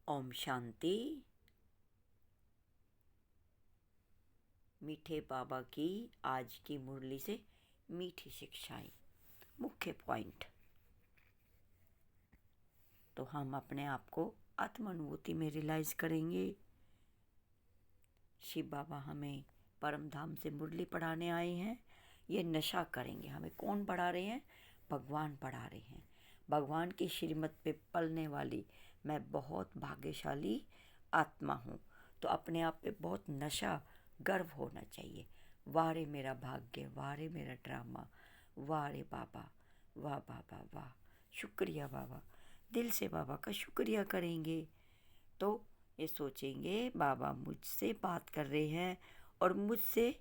ओम शांति। मीठे बाबा की आज की मुरली से मीठी शिक्षाएं। मुख्य पॉइंट। तो हम अपने आप को आत्मानुभूति में रियलाइज करेंगे। शिव बाबा हमें परम धाम से मुरली पढ़ाने आए हैं। ये नशा करेंगे। हमें कौन पढ़ा रहे हैं? भगवान पढ़ा रहे हैं। भगवान की श्रीमत पे पलने वाली मैं बहुत भाग्यशाली आत्मा हूँ। तो अपने आप पे बहुत नशा, गर्व होना चाहिए। वाह रे मेरा भाग्य, वाह रे मेरा ड्रामा, वाह रे बाबा, वाह बाबा वाह, शुक्रिया बाबा। दिल से बाबा का शुक्रिया करेंगे तो ये सोचेंगे बाबा मुझसे बात कर रहे हैं और मुझसे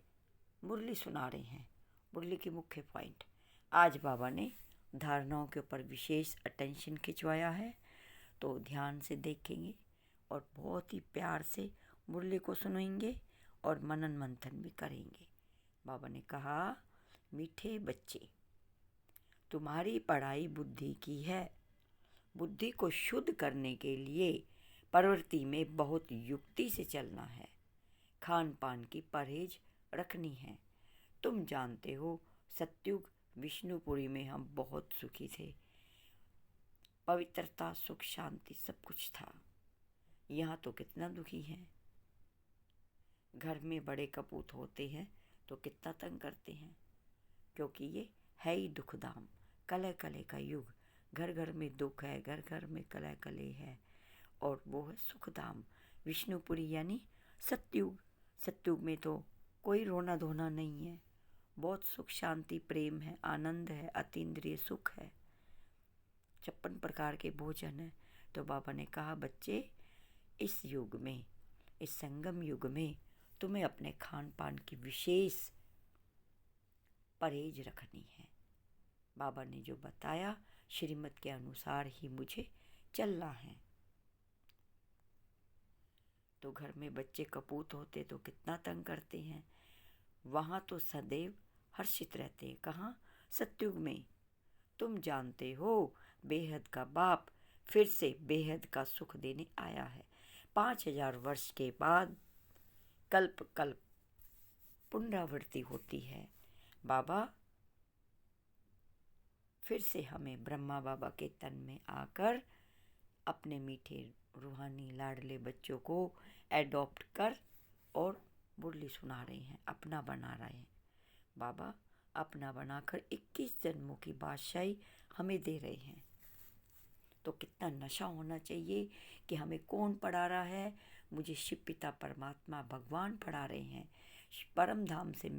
मुरली सुना रहे हैं। मुरली के मुख्य पॉइंट। आज बाबा ने धारणाओं के ऊपर विशेष अटेंशन खिंचवाया है, तो ध्यान से देखेंगे और बहुत ही प्यार से मुरली को सुनेंगे और मनन मंथन भी करेंगे। बाबा ने कहा, मीठे बच्चे, तुम्हारी पढ़ाई बुद्धि की है। बुद्धि को शुद्ध करने के लिए प्रवृत्ति में बहुत युक्ति से चलना है। खान पान की परहेज रखनी है। तुम जानते हो, सतयुग विष्णुपुरी में हम बहुत सुखी थे। पवित्रता, सुख, शांति सब कुछ था। यहाँ तो कितना दुखी हैं। घर में बड़े कपूत होते हैं तो कितना तंग करते हैं, क्योंकि ये है ही दुखधाम, कलह कलह का युग। घर घर में दुख है, घर घर में कलह कलह है, और वो है सुखधाम विष्णुपुरी यानी सतयुग। सतयुग में तो कोई रोना धोना नहीं है। बहुत सुख, शांति, प्रेम है, आनंद है, अतीन्द्रिय सुख है, 56 प्रकार के भोजन है। तो बाबा ने कहा, बच्चे, इस युग में, इस संगम युग में तुम्हें अपने खान पान की विशेष परहेज रखनी है। बाबा ने जो बताया श्रीमत के अनुसार ही मुझे चलना है। तो घर में बच्चे कपूत होते तो कितना तंग करते हैं। वहाँ तो सदैव हर्षित रहते हैं। कहाँ? सतयुग में। तुम जानते हो, बेहद का बाप फिर से बेहद का सुख देने आया है। 5000 वर्ष के बाद कल्प कल्प पुनरावृत्ति होती है। बाबा फिर से हमें ब्रह्मा बाबा के तन में आकर अपने मीठे रूहानी लाडले बच्चों को एडॉप्ट कर और मुरली सुना रहे हैं, अपना बना रहे हैं। बाबा अपना बनाकर 21 जन्मों की बादशाही हमें दे रहे हैं। तो कितना नशा होना चाहिए कि हमें कौन पढ़ा रहा है? मुझे शिव पिता परमात्मा भगवान पढ़ा रहे हैं। परम धाम से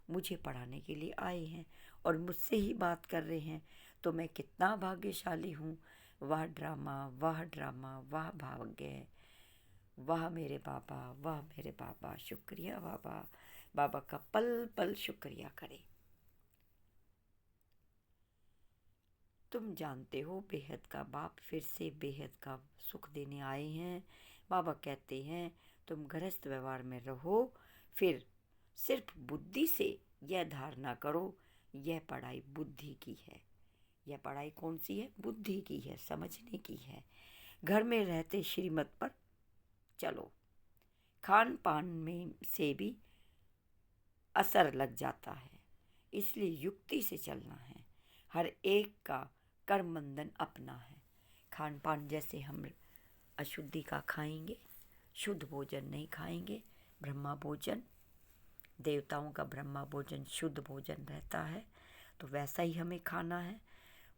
मुझे पढ़ाने के लिए आए हैं और मुझसे ही बात कर रहे हैं। तो मैं कितना भाग्यशाली हूँ। वाह ड्रामा, वाह ड्रामा, वाह भाग्य, वाह मेरे बाबा, वाह मेरे बाबा, शुक्रिया बाबा। बाबा का पल पल शुक्रिया करें। तुम जानते हो, बेहद का बाप फिर से बेहद का सुख देने आए हैं। बाबा कहते हैं, तुम गृहस्थ व्यवहार में रहो, फिर सिर्फ बुद्धि से यह धारणा करो, यह पढ़ाई बुद्धि की है। यह पढ़ाई कौन सी है? बुद्धि की है, समझने की है। घर में रहते श्रीमत पर चलो। खान पान में से भी असर लग जाता है, इसलिए युक्ति से चलना है। हर एक का कर्म बंधन अपना है। खान पान जैसे हम अशुद्धि का खाएंगे, शुद्ध भोजन नहीं खाएंगे, ब्रह्मा भोजन, देवताओं का ब्रह्मा भोजन शुद्ध भोजन रहता है, तो वैसा ही हमें खाना है।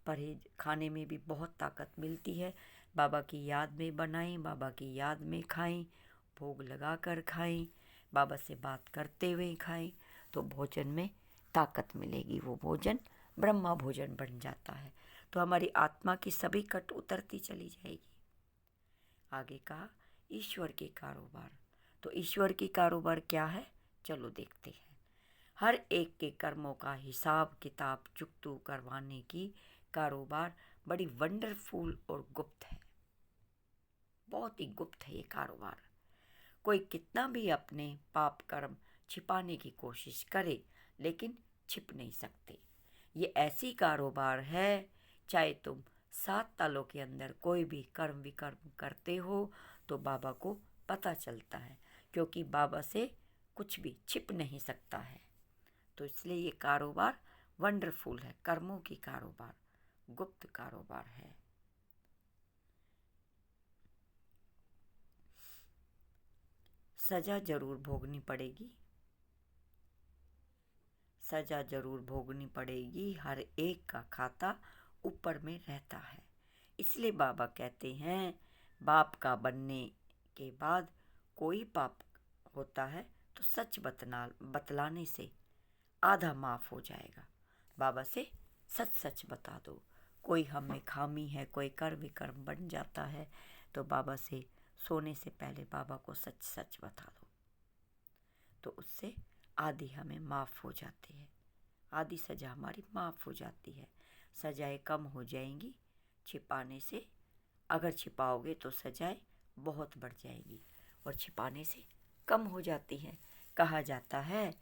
परहेज खाने में भी बहुत ताकत मिलती है। बाबा की याद में बनाएं, बाबा की याद में खाएं, भोग लगा कर खाएं, बाबा से बात करते हुए खाएं, तो भोजन में ताकत मिलेगी। वो भोजन ब्रह्मा भोजन बन जाता है। तो हमारी आत्मा की सभी कट उतरती चली जाएगी। आगे कहा, ईश्वर के कारोबार। तो ईश्वर की कारोबार क्या है? चलो देखते हैं। हर एक के कर्मों का हिसाब किताब चुकतू करवाने की कारोबार बड़ी वंडरफुल और गुप्त है। बहुत ही गुप्त है ये कारोबार। कोई कितना भी अपने पाप कर्म छिपाने की कोशिश करे, लेकिन छिप नहीं सकते। ये ऐसी कारोबार है, चाहे तुम 7 तालों के अंदर कोई भी कर्म विकर्म करते हो तो बाबा को पता चलता है, क्योंकि बाबा से कुछ भी छिप नहीं सकता है। तो इसलिए ये कारोबार वंडरफुल है, कर्मों की कारोबार, गुप्त कारोबार है। सजा जरूर भोगनी पड़ेगी, सजा जरूर भोगनी पड़ेगी, हर एक का खाता ऊपर में रहता है। इसलिए बाबा कहते हैं बाप का बनने के बाद कोई पाप होता है तो सच बतलाने से आधा माफ हो जाएगा। बाबा से सच सच बता दो। कोई हम में खामी है, कोई कर विकर्म बन जाता है, तो बाबा से सोने से पहले बाबा को सच सच बता दो, तो उससे आधी हमें माफ़ हो जाती है, आधी सज़ा हमारी माफ़ हो जाती है। सजाएं कम हो जाएंगी छिपाने से। अगर छिपाओगे तो सजाएं बहुत बढ़ जाएगी, और छिपाने से कम हो जाती है। कहा जाता है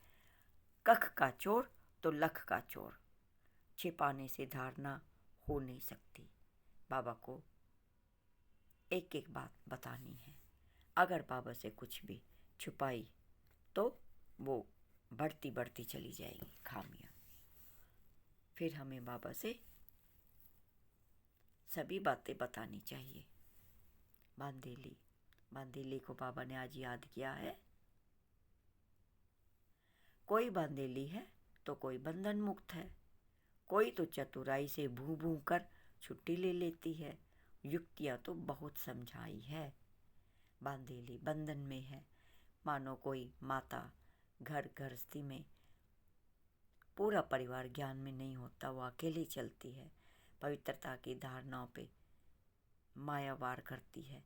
कख का चोर तो लख का चोर, छिपाने से धारणा हो नहीं सकती। बाबा को एक एक बात बतानी है। अगर बाबा से कुछ भी छुपाई तो वो बढ़ती बढ़ती चली जाएगी खामियां। फिर हमें बाबा से सभी बातें बतानी चाहिए। बांदेली को बाबा ने आज याद किया है। कोई बांदेली है तो कोई बंधन मुक्त है, कोई तो चतुराई से भू भू कर छुट्टी ले लेती है। युक्तियां तो बहुत समझाई है। बांदेली बंधन में है, मानो कोई माता घर गृहस्थी में पूरा परिवार ज्ञान में नहीं होता, वो अकेली चलती है, पवित्रता की धारणाओं पे माया वार करती है,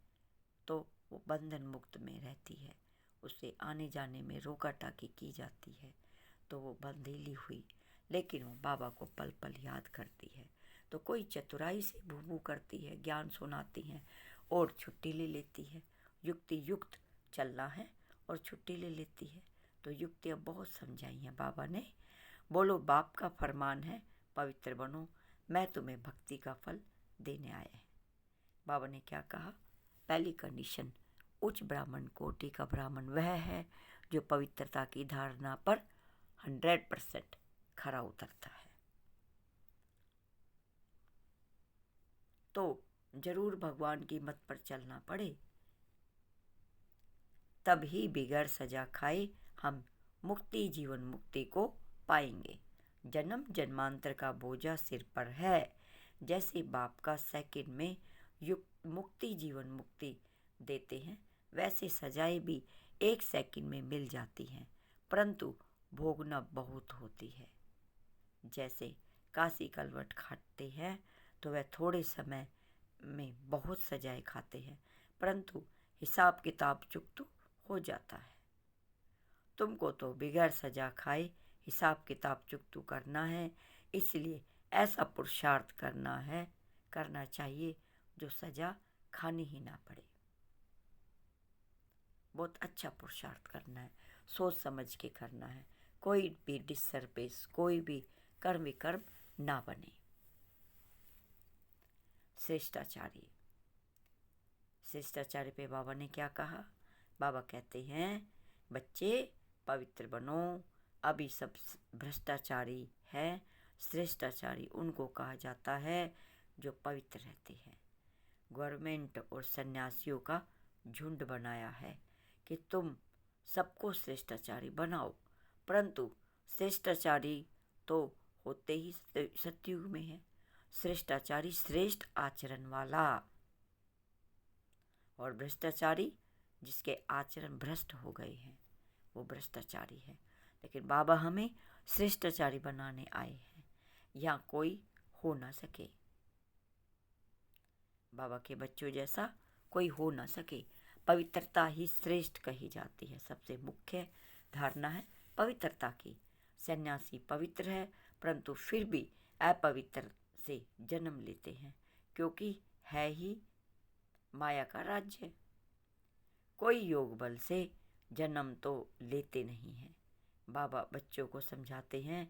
तो वो बंधन मुक्त में रहती है। उसे आने जाने में रोका टाकी की जाती है, तो वो बंधेली हुई, लेकिन वो बाबा को पल पल याद करती है। तो कोई चतुराई से भूभू करती है, ज्ञान सुनाती है और छुट्टी ले लेती है। युक्ति युक्त चलना है और छुट्टी ले लेती है। तो युक्तियाँ बहुत समझाई हैं बाबा ने। बोलो बाप का फरमान है, पवित्र बनो, मैं तुम्हें भक्ति का फल देने आया है। बाबा ने क्या कहा? पहली कंडीशन, उच्च ब्राह्मण कोटि का ब्राह्मण वह है जो पवित्रता की धारणा पर 100% खरा उतरता है। तो जरूर भगवान की मत पर चलना पड़े, तब ही बिगड़ सजा खाए हम मुक्ति जीवन मुक्ति को पाएंगे। जन्म जन्मांतर का बोझा सिर पर है, जैसे बाप का सेकंड में मुक्ति जीवन मुक्ति देते हैं, वैसे सजाएं भी एक सेकंड में मिल जाती हैं, परंतु भोगना बहुत होती है। जैसे काशी कलवट खाते हैं तो वह थोड़े समय में बहुत सजाएं खाते हैं, परंतु हिसाब किताब चुकता हो जाता है। तुमको तो बिगैर सजा खाए हिसाब किताब चुकता करना है, इसलिए ऐसा पुरुषार्थ करना चाहिए जो सजा खानी ही ना पड़े। बहुत अच्छा पुरुषार्थ करना है, सोच समझ के करना है, कोई भी डिससर्विस, कोई भी कर्म विकर्म ना बने। श्रेष्ठाचार्य पे बाबा ने क्या कहा? बाबा कहते हैं बच्चे पवित्र बनो। अभी सब भ्रष्टाचारी है, श्रेष्ठाचारी उनको कहा जाता है जो पवित्र रहते हैं। गवर्नमेंट और सन्यासियों का झुंड बनाया है कि तुम सबको श्रेष्ठाचारी बनाओ, परंतु श्रेष्ठाचारी तो होते ही सतयुग में है। श्रेष्ठाचारी श्रेष्ठ आचरण वाला, और भ्रष्टाचारी जिसके आचरण भ्रष्ट हो गए हैं वो भ्रष्टाचारी है। लेकिन बाबा हमें श्रेष्ठाचारी बनाने आए हैं, यहाँ कोई हो ना सके, बाबा के बच्चों जैसा कोई हो ना सके। पवित्रता ही श्रेष्ठ कही जाती है, सबसे मुख्य धारणा है पवित्रता की। सन्यासी पवित्र है, परंतु फिर भी अपवित्र से जन्म लेते हैं, क्योंकि है ही माया का राज्य। कोई योग बल से जन्म तो लेते नहीं हैं। बाबा बच्चों को समझाते हैं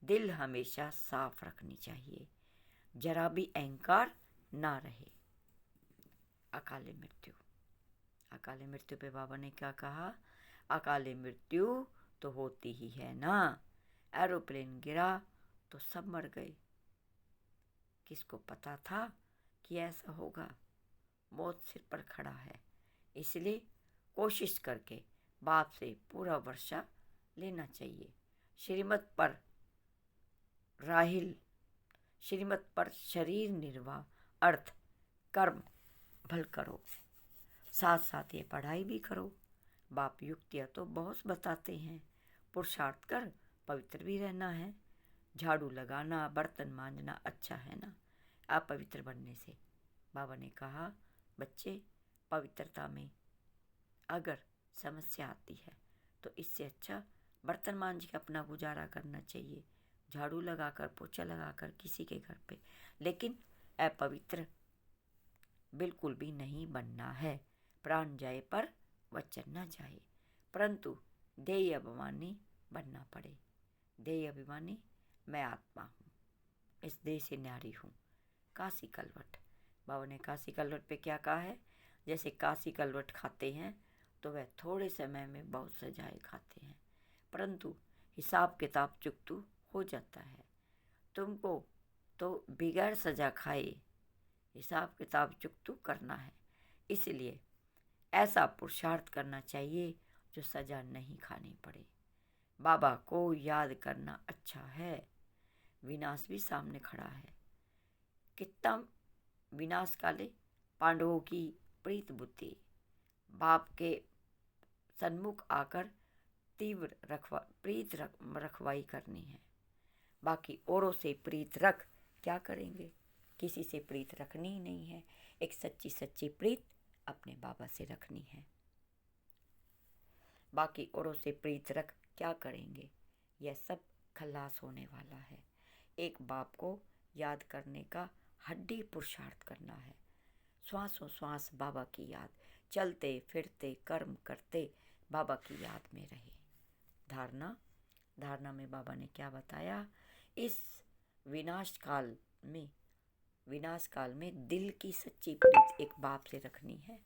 दिल हमेशा साफ रखनी चाहिए, जरा भी अहंकार ना रहे। अकाले मृत्यु। अकाले मृत्यु पे बाबा ने क्या कहा? अकाले मृत्यु तो होती ही है ना। एरोप्लेन गिरा तो सब मर गए। किसको पता था कि ऐसा होगा? मौत सिर पर खड़ा है, इसलिए कोशिश करके बाप से पूरा वर्षा लेना चाहिए। श्रीमत पर राहिल, श्रीमत पर शरीर निर्वाह, अर्थ कर्म भल करो, साथ साथ ये पढ़ाई भी करो। बाप युक्तियाँ तो बहुत बताते हैं। पुरुषार्थ कर पवित्र भी रहना है। झाड़ू लगाना, बर्तन मांजना अच्छा है ना, अपवित्र बनने से। बाबा ने कहा, बच्चे, पवित्रता में अगर समस्या आती है तो इससे अच्छा बर्तन मांज के अपना गुजारा करना चाहिए, झाड़ू लगाकर, पोछा लगाकर किसी के घर पे। लेकिन अपवित्र बिल्कुल भी नहीं बनना है। प्राण जाए पर वचन न जाए, परंतु देह अभिमानी बनना पड़े। देह अभिमानी, मैं आत्मा हूँ, इस देह से न्यारी हूँ। काशी कलवट। बाबा ने काशी कलवट पे क्या कहा है? जैसे काशी कलवट खाते हैं तो वह थोड़े समय में बहुत सजाए खाते हैं, परंतु हिसाब किताब चुकतू हो जाता है। तुमको तो बिगैर सजा खाए हिसाब किताब चुकतू करना है, इसलिए ऐसा पुरुषार्थ करना चाहिए जो सजा नहीं खानी पड़े। बाबा को याद करना अच्छा है। विनाश भी सामने खड़ा है। कितना विनाश काले पांडवों की प्रीत बुद्धि, बाप के सन्मुख आकर तीव्र रखवाई करनी है। बाकी औरों से प्रीत रख क्या करेंगे? किसी से प्रीत रखनी ही नहीं है। एक सच्ची सच्ची प्रीत अपने बाबा से रखनी है। बाकी औरों से प्रीत रख क्या करेंगे? यह सब खल्लास होने वाला है। एक बाप को याद करने का हड्डी पुरुषार्थ करना है। श्वासों श्वास बाबा की याद, चलते फिरते कर्म करते बाबा की याद में रहे। धारणा। धारणा में बाबा ने क्या बताया? इस विनाश काल में दिल की सच्ची प्रीत एक बाप से रखनी है।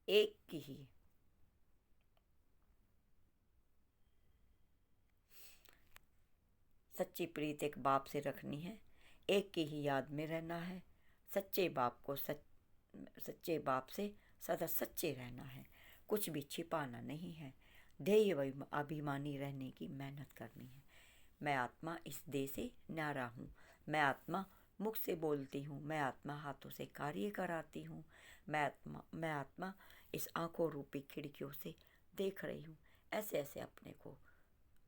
एक की ही सच्ची प्रीत एक बाप से रखनी है। एक की ही याद में रहना है। सच्चे बाप से सदा सच्चे रहना है। कुछ भी छिपाना नहीं है। ध्येय अभिमानी रहने की मेहनत करनी है। मैं आत्मा इस देह से न्यारा हूँ। मैं आत्मा मुख से बोलती हूँ। मैं आत्मा हाथों से कार्य कराती हूँ। मैं आत्मा इस आंखों रूपी खिड़कियों से देख रही हूँ। ऐसे ऐसे अपने को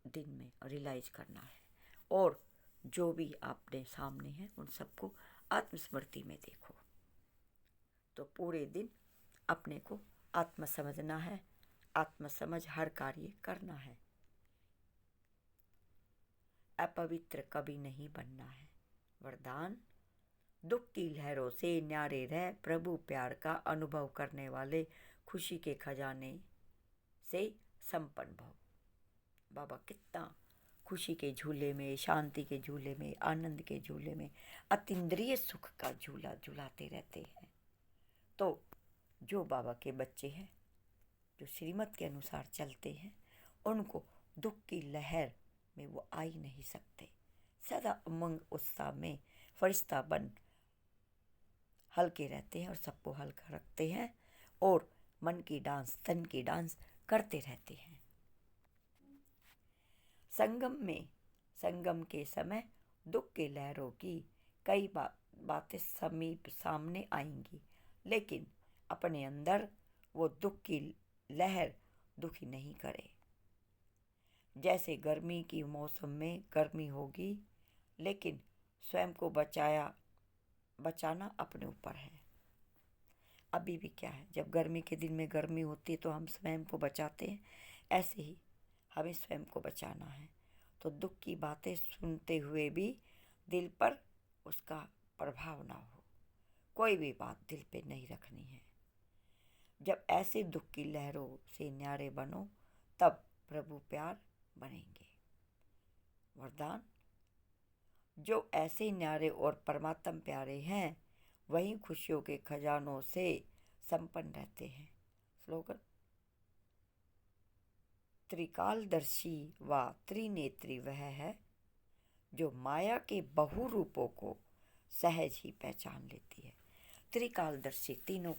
दिन में रियलाइज करना है। और जो भी आपने सामने है उन सबको आत्मस्मृति में देखो। तो पूरे दिन अपने को आत्मा समझना है। आत्मा समझ हर कार्य करना है। अपवित्र कभी नहीं बनना है। वरदान। दुख की लहरों से न्यारे रह, प्रभु प्यार का अनुभव करने वाले खुशी के खजाने से संपन्न भव। बाबा कितना खुशी के झूले में, शांति के झूले में, आनंद के झूले में, अतीन्द्रिय सुख का झूला झूलाते रहते हैं। तो जो बाबा के बच्चे हैं, जो श्रीमत के अनुसार चलते हैं, उनको दुख की लहर में वो आ ही नहीं सकते। सदा उमंग उत्साह में फरिश्ता बन हल्के रहते हैं और सबको हल्का रखते हैं और मन की डांस, तन की डांस करते रहते हैं। संगम के समय दुख के लहरों की कई बातें सामने आएंगी, लेकिन अपने अंदर वो दुख की लहर दुखी नहीं करे। जैसे गर्मी की मौसम में गर्मी होगी, लेकिन स्वयं को बचाना अपने ऊपर है। अभी भी क्या है, जब गर्मी के दिन में गर्मी होती है तो हम स्वयं को बचाते हैं, ऐसे ही हमें स्वयं को बचाना है। तो दुख की बातें सुनते हुए भी दिल पर उसका प्रभाव ना हो। कोई भी बात दिल पे नहीं रखनी है। जब ऐसे दुख की लहरों से न्यारे बनो, तब प्रभु प्यार बनेंगे। वरदान। जो ऐसे न्यारे और परमात्म प्यारे हैं वही खुशियों के खजानों से संपन्न रहते हैं। स्लोगन। त्रिकालदर्शी व त्रिनेत्री वह है जो माया के बहु रूपों को सहज ही पहचान लेती है। त्रिकालदर्शी, तीनों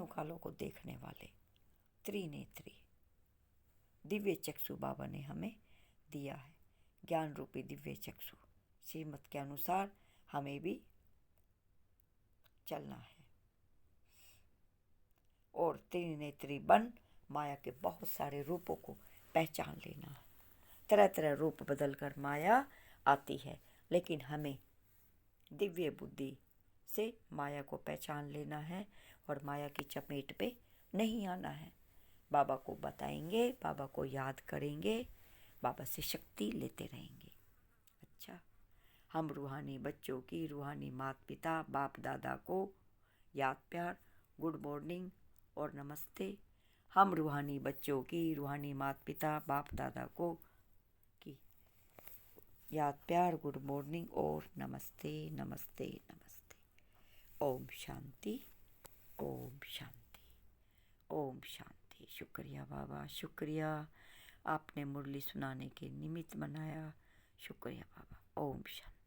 कालों को देखने वाले, त्रिनेत्री, दिव्य चक्षु बाबा ने हमें दिया है, ज्ञान रूपी दिव्य चक्षु। श्रीमत के अनुसार हमें भी चलना है और त्रिनेत्री बन माया के बहुत सारे रूपों को पहचान लेना है। तरह तरह रूप बदलकर माया आती है, लेकिन हमें दिव्य बुद्धि से माया को पहचान लेना है और माया की चपेट पे नहीं आना है। बाबा को बताएंगे, बाबा को याद करेंगे, बाबा से शक्ति लेते रहेंगे। अच्छा, हम रूहानी बच्चों की, रूहानी माता पिता बाप दादा को याद प्यार, गुड मॉर्निंग और नमस्ते। हम रूहानी बच्चों की, रूहानी माता पिता बाप दादा को की याद प्यार, गुड मॉर्निंग और नमस्ते नमस्ते नमस्ते। ओम शांति, ओम शांति, ओम शांति। शुक्रिया बाबा, शुक्रिया, आपने मुरली सुनाने के निमित्त बनाया। शुक्रिया बाबा। ओम शांति।